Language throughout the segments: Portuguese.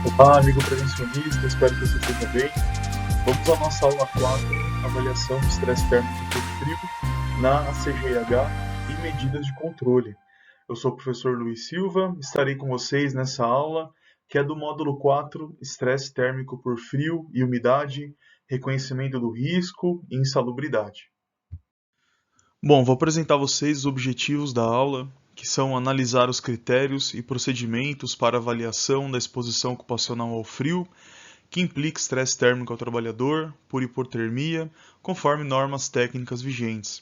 Olá, amigo prevencionista, espero que você esteja bem. Vamos à nossa aula 4, avaliação do estresse térmico por frio na ACGH e medidas de controle. Eu sou o professor Luiz Silva, estarei com vocês nessa aula, que é do módulo 4, estresse térmico por frio e umidade, reconhecimento do risco e insalubridade. Bom, vou apresentar a vocês os objetivos da aula, que são analisar os critérios e procedimentos para avaliação da exposição ocupacional ao frio, que implica estresse térmico ao trabalhador por hipotermia, conforme normas técnicas vigentes.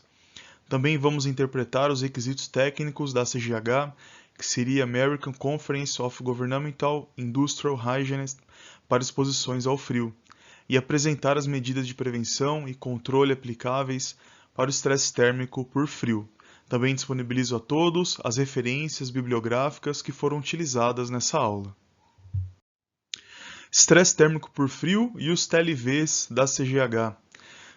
Também vamos interpretar os requisitos técnicos da ACGH, que seria American Conference of Governmental Industrial Hygienists para exposições ao frio, e apresentar as medidas de prevenção e controle aplicáveis para o estresse térmico por frio. Também disponibilizo a todos as referências bibliográficas que foram utilizadas nessa aula. Estresse térmico por frio e os TLVs da CGH.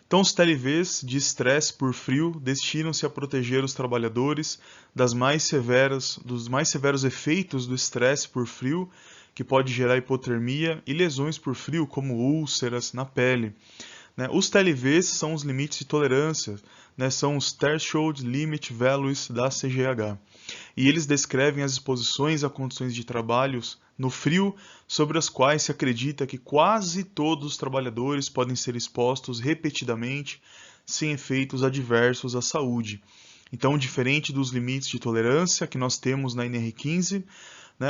Então, os TLVs de estresse por frio destinam-se a proteger os trabalhadores dos mais severos efeitos do estresse por frio, que pode gerar hipotermia e lesões por frio, como úlceras na pele. Os TLVs são os limites de tolerância, são os Threshold Limit Values da CGH. E eles descrevem as exposições a condições de trabalho no frio, sobre as quais se acredita que quase todos os trabalhadores podem ser expostos repetidamente, sem efeitos adversos à saúde. Então, diferente dos limites de tolerância que nós temos na NR15,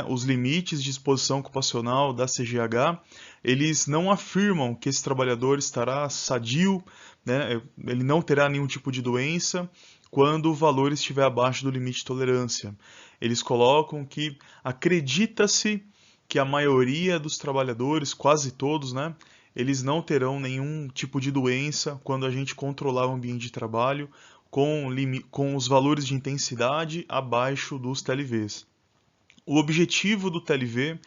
os limites de exposição ocupacional da CGH, eles não afirmam que esse trabalhador estará sadio, ele não terá nenhum tipo de doença quando o valor estiver abaixo do limite de tolerância. Eles colocam que acredita-se que a maioria dos trabalhadores, quase todos, eles não terão nenhum tipo de doença quando a gente controlar o ambiente de trabalho com os valores de intensidade abaixo dos TLVs. O objetivo do TLV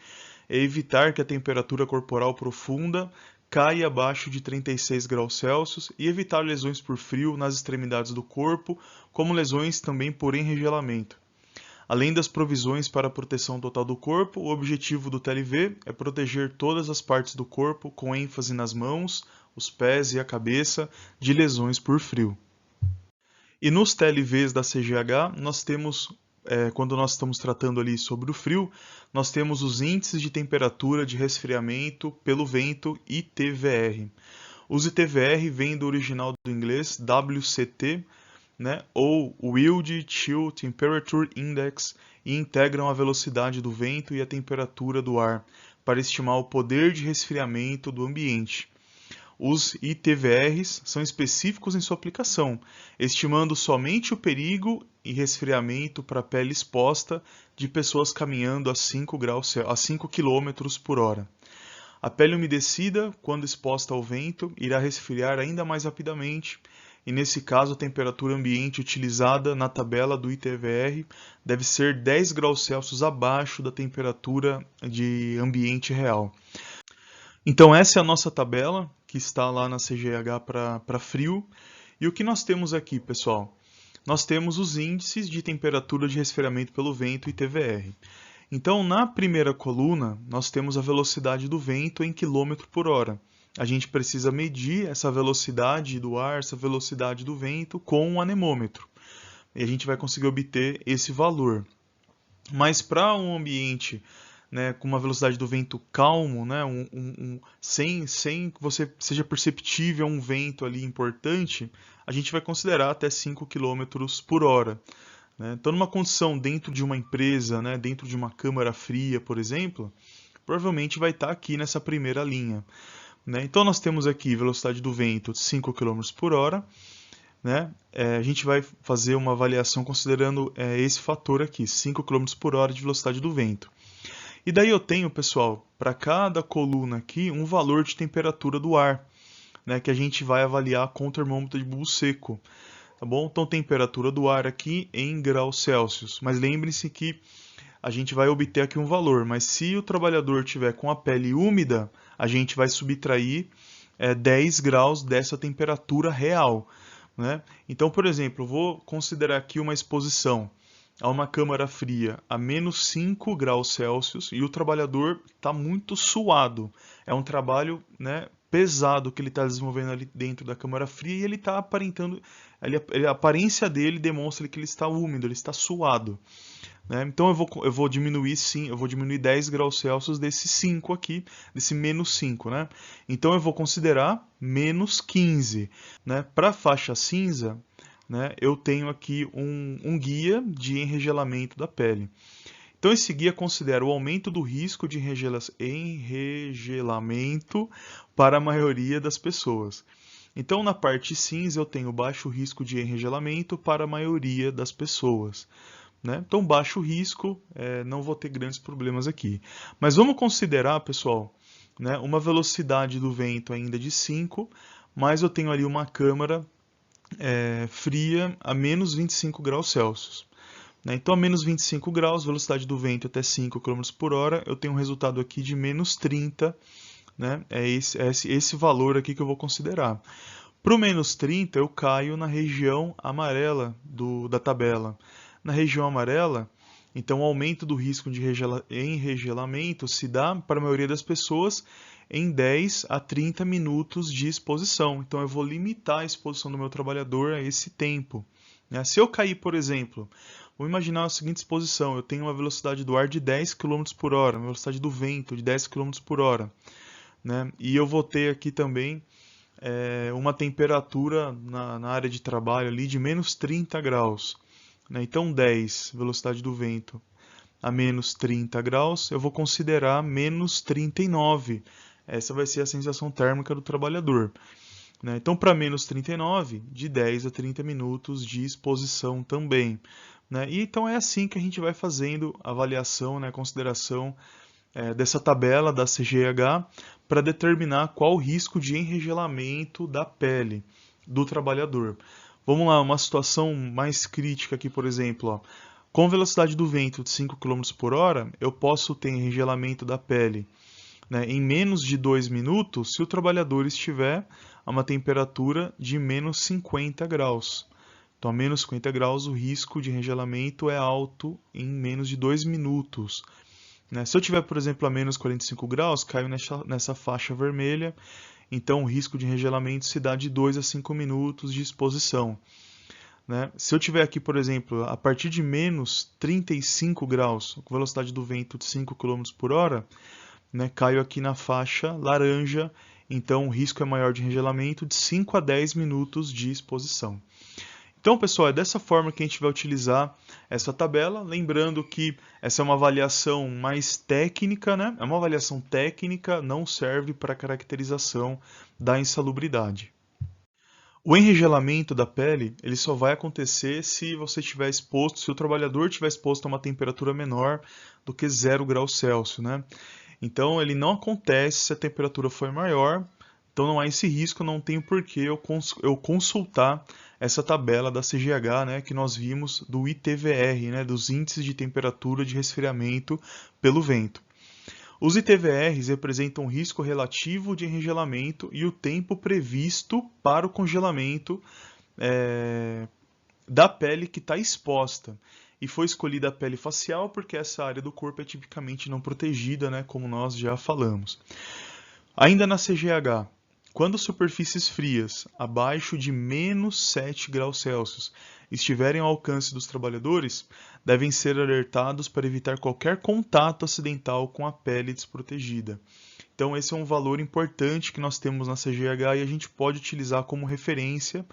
é evitar que a temperatura corporal profunda caia abaixo de 36 graus Celsius e evitar lesões por frio nas extremidades do corpo, como lesões também por enregelamento. Além das provisões para a proteção total do corpo, o objetivo do TLV é proteger todas as partes do corpo, com ênfase nas mãos, os pés e a cabeça, de lesões por frio. E nos TLVs da CGH, nós temos, quando nós estamos tratando ali sobre o frio, nós temos os índices de temperatura de resfriamento pelo vento, ITVR. Os ITVR vêm do original do inglês WCT, ou Wind Chill Temperature Index, e integram a velocidade do vento e a temperatura do ar, para estimar o poder de resfriamento do ambiente. Os ITVRs são específicos em sua aplicação, estimando somente o perigo e resfriamento para a pele exposta de pessoas caminhando a 5 km por hora. A pele umedecida, quando exposta ao vento, irá resfriar ainda mais rapidamente, e nesse caso a temperatura ambiente utilizada na tabela do ITVR deve ser 10 graus Celsius abaixo da temperatura de ambiente real. Então essa é a nossa tabela, que está lá na CGH para frio. E o que nós temos aqui, pessoal? Nós temos os índices de temperatura de resfriamento pelo vento, ITVR. Então, na primeira coluna, nós temos a velocidade do vento em km por hora. A gente precisa medir essa velocidade do ar, essa velocidade do vento, com um anemômetro. E a gente vai conseguir obter esse valor. Mas para um ambiente com uma velocidade do vento calmo, sem que você seja perceptível um vento ali importante, a gente vai considerar até 5 km por hora. Então, numa condição dentro de uma empresa, dentro de uma câmara fria, por exemplo, provavelmente vai estar aqui nessa primeira linha. Então, nós temos aqui velocidade do vento de 5 km por hora. A gente vai fazer uma avaliação considerando esse fator aqui, 5 km por hora de velocidade do vento. E daí eu tenho, pessoal, para cada coluna aqui, um valor de temperatura do ar, que a gente vai avaliar com o termômetro de bulbo seco. Tá bom? Então, temperatura do ar aqui em graus Celsius. Mas lembre-se que a gente vai obter aqui um valor, mas se o trabalhador tiver com a pele úmida, a gente vai subtrair 10 graus dessa temperatura real. Então, por exemplo, eu vou considerar aqui uma exposição a uma câmara fria a menos 5 graus Celsius e o trabalhador está muito suado. É um trabalho, né, pesado que ele está desenvolvendo ali dentro da câmara fria e ele está aparentando, a aparência dele demonstra que ele está úmido, ele está suado. Né? Então eu vou diminuir sim, eu vou diminuir 10 graus Celsius desse 5 aqui, desse menos 5, né? Então eu vou considerar menos 15. Né? Para a faixa cinza, né, eu tenho aqui um guia de enregelamento da pele. Então esse guia considera o aumento do risco de enregelamento para a maioria das pessoas. Então na parte cinza eu tenho baixo risco de enregelamento para a maioria das pessoas. Né? Então, baixo risco, não vou ter grandes problemas aqui. Mas vamos considerar, pessoal, né, uma velocidade do vento ainda de 5, mas eu tenho ali uma câmara fria a menos 25 graus Celsius. Né? Então, a menos 25 graus, velocidade do vento até 5 km por hora, eu tenho um resultado aqui de menos 30, né? É esse valor aqui que eu vou considerar. Para o menos 30, eu caio na região amarela da tabela. Na região amarela, então o aumento do risco de enregelamento se dá para a maioria das pessoas em 10 a 30 minutos de exposição. Então eu vou limitar a exposição do meu trabalhador a esse tempo. Né? Se eu cair, por exemplo, vamos imaginar a seguinte exposição, eu tenho uma velocidade do ar de 10 km por hora, uma velocidade do vento de 10 km por hora. Né? E eu vou ter aqui também uma temperatura na área de trabalho ali de menos 30 graus. Né? Então 10, velocidade do vento, a menos 30 graus, eu vou considerar menos 39. Essa vai ser a sensação térmica do trabalhador. Né? Então, para menos 39, de 10 a 30 minutos de exposição também. Né? E então é assim que a gente vai fazendo a avaliação, né, consideração dessa tabela da CGH para determinar qual o risco de enregelamento da pele do trabalhador. Vamos lá, uma situação mais crítica aqui, por exemplo. Ó. Com velocidade do vento de 5 km por hora, eu posso ter enregelamento da pele, né, em menos de 2 minutos se o trabalhador estiver a uma temperatura de menos 50 graus. Então, a menos 50 graus, o risco de enregelamento é alto em menos de 2 minutos. Né? Se eu tiver, por exemplo, a menos 45 graus, caio nessa faixa vermelha. Então, o risco de enregelamento se dá de 2 a 5 minutos de exposição. Né? Se eu tiver aqui, por exemplo, a partir de menos 35 graus, com velocidade do vento de 5 km por hora, né, caio aqui na faixa laranja, então o risco é maior de enregelamento de 5 a 10 minutos de exposição. Então, pessoal, é dessa forma que a gente vai utilizar essa tabela, lembrando que essa é uma avaliação mais técnica, né? É uma avaliação técnica, não serve para caracterização da insalubridade. O enregelamento da pele, ele só vai acontecer se você estiver exposto, se o trabalhador estiver exposto a uma temperatura menor do que 0 graus Celsius, né? Então, ele não acontece se a temperatura for maior, então não há esse risco, não tem por que eu consultar essa tabela da CGH, né, que nós vimos do ITVR, né, dos índices de temperatura de resfriamento pelo vento. Os ITVRs representam o risco relativo de enregelamento e o tempo previsto para o congelamento da pele que está exposta. E foi escolhida a pele facial porque essa área do corpo é tipicamente não protegida, né, como nós já falamos. Ainda na CGH, quando superfícies frias, abaixo de menos 7 graus Celsius, estiverem ao alcance dos trabalhadores, devem ser alertados para evitar qualquer contato acidental com a pele desprotegida. Então, esse é um valor importante que nós temos na CGH e a gente pode utilizar como referência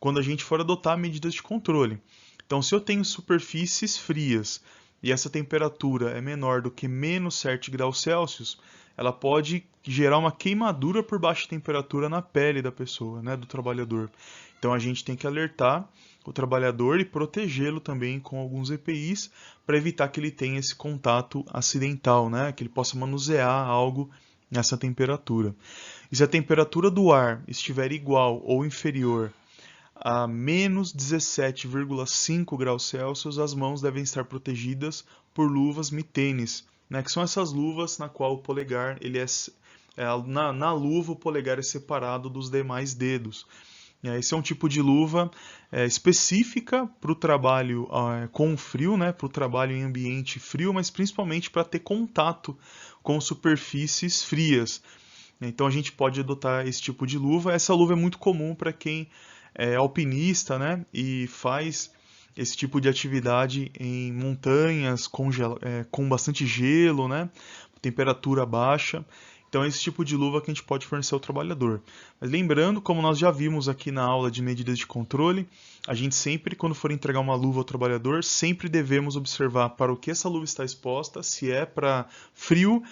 quando a gente for adotar medidas de controle. Então, se eu tenho superfícies frias e essa temperatura é menor do que menos 7 graus Celsius, ela pode gerar uma queimadura por baixa temperatura na pele da pessoa, né, do trabalhador. Então a gente tem que alertar o trabalhador e protegê-lo também com alguns EPIs para evitar que ele tenha esse contato acidental, né, que ele possa manusear algo nessa temperatura. E se a temperatura do ar estiver igual ou inferior a menos 17,5 graus Celsius, as mãos devem estar protegidas por luvas mitênis, né, que são essas luvas na qual o polegar, na luva o polegar é separado dos demais dedos. Esse é um tipo de luva específica para o trabalho com frio, né, para o trabalho em ambiente frio, mas principalmente para ter contato com superfícies frias. Então a gente pode adotar esse tipo de luva. Essa luva é muito comum para quem é alpinista, né, e faz esse tipo de atividade em montanhas com bastante gelo, né, temperatura baixa. Então é esse tipo de luva que a gente pode fornecer ao trabalhador. Mas lembrando, como nós já vimos aqui na aula de medidas de controle, a gente sempre, quando for entregar uma luva ao trabalhador, sempre devemos observar para o que essa luva está exposta, se é para frio,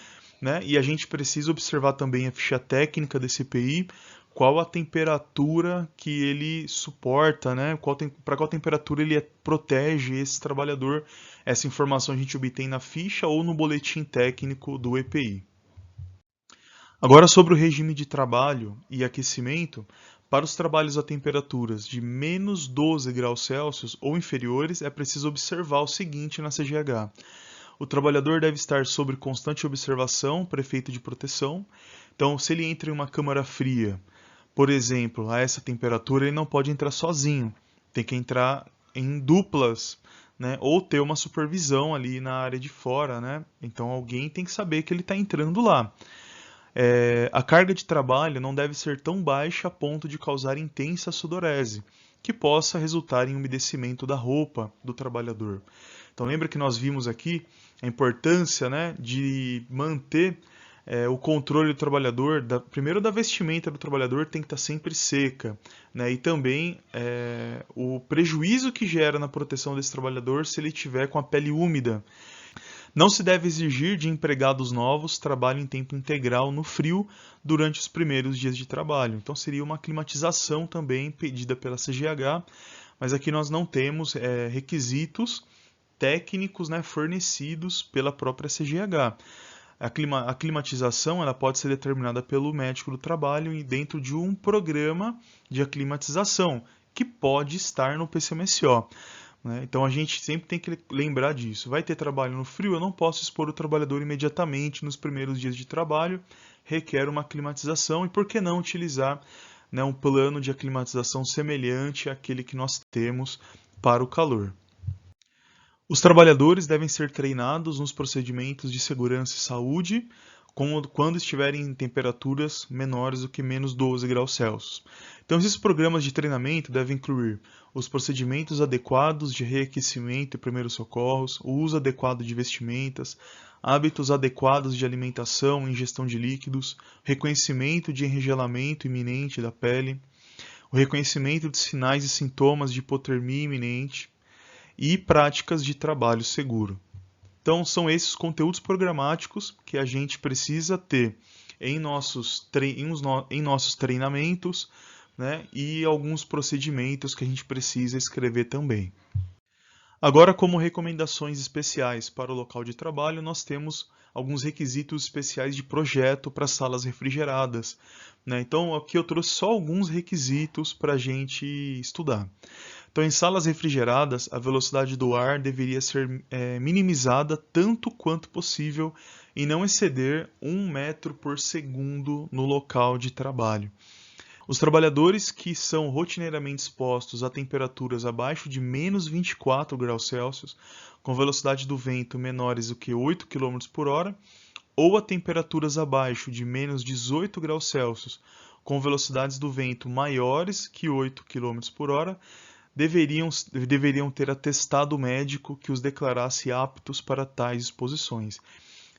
né? E a gente precisa observar também a ficha técnica desse EPI, qual a temperatura que ele suporta, né? Para qual temperatura ele protege esse trabalhador. Essa informação a gente obtém na ficha ou no boletim técnico do EPI. Agora sobre o regime de trabalho e aquecimento, para os trabalhos a temperaturas de menos 12 graus Celsius ou inferiores, é preciso observar o seguinte na CGH. O trabalhador deve estar sob constante observação por efeito de proteção. Então, se ele entra em uma câmara fria, por exemplo, a essa temperatura, ele não pode entrar sozinho. Tem que entrar em duplas, né? Ou ter uma supervisão ali na área de fora, né? Então, alguém tem que saber que ele está entrando lá. A carga de trabalho não deve ser tão baixa a ponto de causar intensa sudorese, que possa resultar em umedecimento da roupa do trabalhador. Então lembra que nós vimos aqui a importância, né, de manter o controle do trabalhador, primeiro da vestimenta do trabalhador tem que estar sempre seca, né, e também o prejuízo que gera na proteção desse trabalhador se ele estiver com a pele úmida. Não se deve exigir de empregados novos trabalho em tempo integral no frio durante os primeiros dias de trabalho. Então seria uma climatização também pedida pela CGH, mas aqui nós não temos requisitos técnicos, né, fornecidos pela própria CGH. A climatização ela pode ser determinada pelo médico do trabalho e dentro de um programa de aclimatização que pode estar no PCMSO. Então a gente sempre tem que lembrar disso. Vai ter trabalho no frio, eu não posso expor o trabalhador imediatamente nos primeiros dias de trabalho, requer uma climatização e por que não utilizar, né, um plano de aclimatização semelhante àquele que nós temos para o calor. Os trabalhadores devem ser treinados nos procedimentos de segurança e saúde quando estiverem em temperaturas menores do que menos 12 graus Celsius. Então, esses programas de treinamento devem incluir os procedimentos adequados de reaquecimento e primeiros socorros, o uso adequado de vestimentas, hábitos adequados de alimentação e ingestão de líquidos, reconhecimento de enregelamento iminente da pele, o reconhecimento de sinais e sintomas de hipotermia iminente e práticas de trabalho seguro. Então, são esses conteúdos programáticos que a gente precisa ter em nossos treinamentos, né, e alguns procedimentos que a gente precisa escrever também. Agora, como recomendações especiais para o local de trabalho, nós temos alguns requisitos especiais de projeto para salas refrigeradas, né? Então, aqui eu trouxe só alguns requisitos para a gente estudar. Então, em salas refrigeradas, a velocidade do ar deveria ser minimizada tanto quanto possível e não exceder 1 metro por segundo no local de trabalho. Os trabalhadores que são rotineiramente expostos a temperaturas abaixo de menos 24 graus Celsius, com velocidade do vento menores do que 8 km por hora, ou a temperaturas abaixo de menos 18 graus Celsius, com velocidades do vento maiores que 8 km por hora, deveriam ter atestado médico que os declarasse aptos para tais exposições.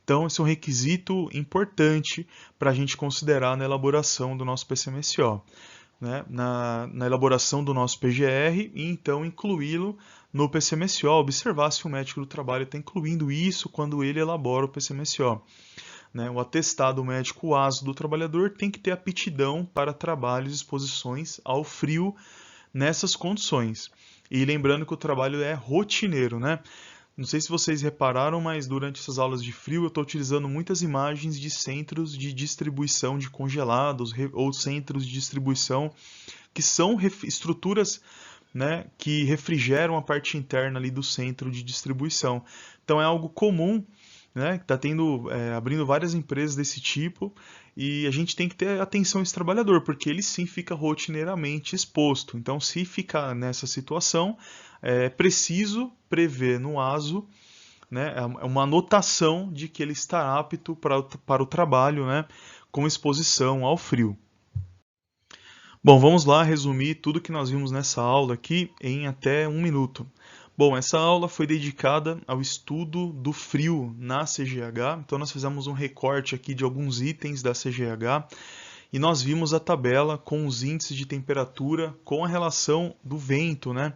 Então, esse é um requisito importante para a gente considerar na elaboração do nosso PCMSO, né? na elaboração do nosso PGR e então incluí-lo no PCMSO, observar se o médico do trabalho está incluindo isso quando ele elabora o PCMSO. Né? O atestado médico ASO do trabalhador tem que ter aptidão para trabalhos e exposições ao frio nessas condições. E lembrando que o trabalho é rotineiro, né? Não sei se vocês repararam, mas durante essas aulas de frio eu estou utilizando muitas imagens de centros de distribuição de congelados ou centros de distribuição que são estruturas, né, que refrigeram a parte interna ali do centro de distribuição. Então é algo comum, né, que está abrindo várias empresas desse tipo, e a gente tem que ter atenção a esse trabalhador, porque ele sim fica rotineiramente exposto. Então, se ficar nessa situação, é preciso prever no ASO, né, uma anotação de que ele está apto para o trabalho, né, com exposição ao frio. Bom, vamos lá resumir tudo que nós vimos nessa aula aqui em até 1 minuto. Bom, essa aula foi dedicada ao estudo do frio na CGH, então nós fizemos um recorte aqui de alguns itens da CGH e nós vimos a tabela com os índices de temperatura com a relação do vento, né?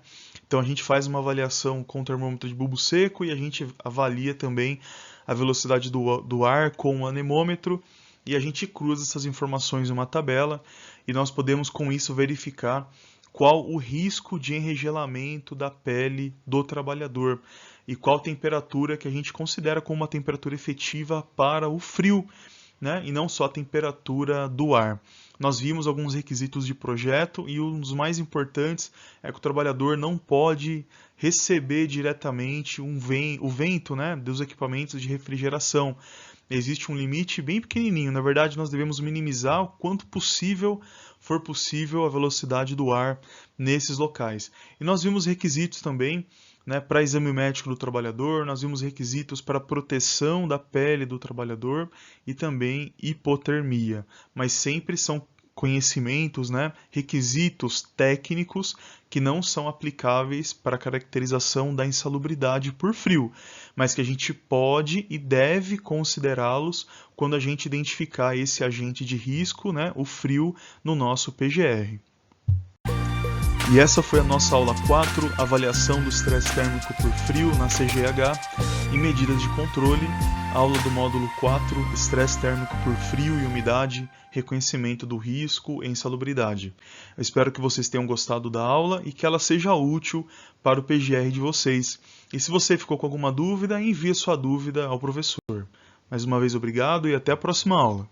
Então a gente faz uma avaliação com o termômetro de bulbo seco e a gente avalia também a velocidade do ar com o anemômetro e a gente cruza essas informações em uma tabela e nós podemos com isso verificar qual o risco de enregelamento da pele do trabalhador e qual temperatura que a gente considera como uma temperatura efetiva para o frio, né? E não só a temperatura do ar. Nós vimos alguns requisitos de projeto e um dos mais importantes é que o trabalhador não pode receber diretamente o vento, né, dos equipamentos de refrigeração. Existe um limite bem pequenininho. Na verdade, nós devemos minimizar o quanto for possível a velocidade do ar nesses locais. E nós vimos requisitos também, né, para exame médico do trabalhador, nós vimos requisitos para proteção da pele do trabalhador e também hipotermia. Mas sempre são conhecimentos, né, requisitos técnicos que não são aplicáveis para a caracterização da insalubridade por frio, mas que a gente pode e deve considerá-los quando a gente identificar esse agente de risco, né, o frio, no nosso PGR. E essa foi a nossa aula 4, avaliação do estresse térmico por frio na CGH e medidas de controle, aula do módulo 4, estresse térmico por frio e umidade, reconhecimento do risco e insalubridade. Eu espero que vocês tenham gostado da aula e que ela seja útil para o PGR de vocês. E se você ficou com alguma dúvida, envie sua dúvida ao professor. Mais uma vez, obrigado e até a próxima aula.